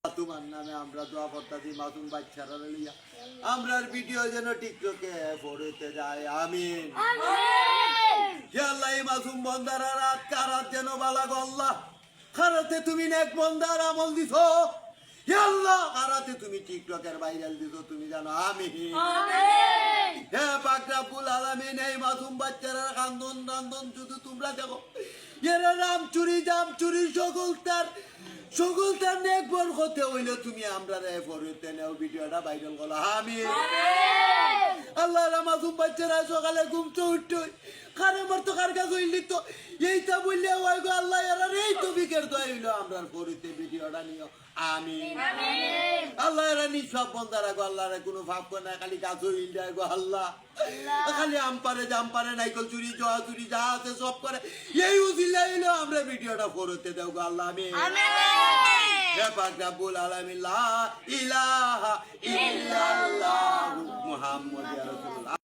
তোমার নামে আমরা দোয়া করতেছি মাসুম বাচ্চারা লইয়া আমরার ভিডিও যেন টিকটকে পড়তে যায় আমিন হে আল্লাহ এই মাসুম বন্দারা রাত কারাত যেন বালা গল্লা খারাতে তুমি নেক বন্দার আমল দিছো হে আল্লাহ কারাতে তুমি টিকটকের ভাইরাল দিছো তুমি জানো আমিন হে পাক রব্বুল আলামিন এই মাসুম বাচ্চারা কান্দন রান্দন শুধু তোমরা দেখো এরা রাম চুরি জাম চুরি সকল তার নেকবর হতে হইলে তুমি আমরা রে ফরিতে নেও ভিডিওটা ভাইরাল করো আমিন আল্লাহ মাসুম বাচ্চারা সকালে ঘুমতে উঠতে খারে মারতো কার কাছে হইলি তো এইটা বললে ওই গো আল্লাহ এরা এই তো বিকের দোয়া হইলো আমরা ফরিতে ভিডিওটা নিও আমিন আল্লাহ এরা নি সব বন্দারা গো আল্লাহ কোনো ভাব করে না খালি কাজ হইল যায় গো আল্লাহ খালি জাম্পারে নাইকল চুরি জোয়া চুরি যা আছে সব করে এই উজিলা হইলো আমরা ভিডিওটা ফরিতে দেও গো আল্লাহ আমিন হে পাক রব্বুল আলামিন লা ইলাহা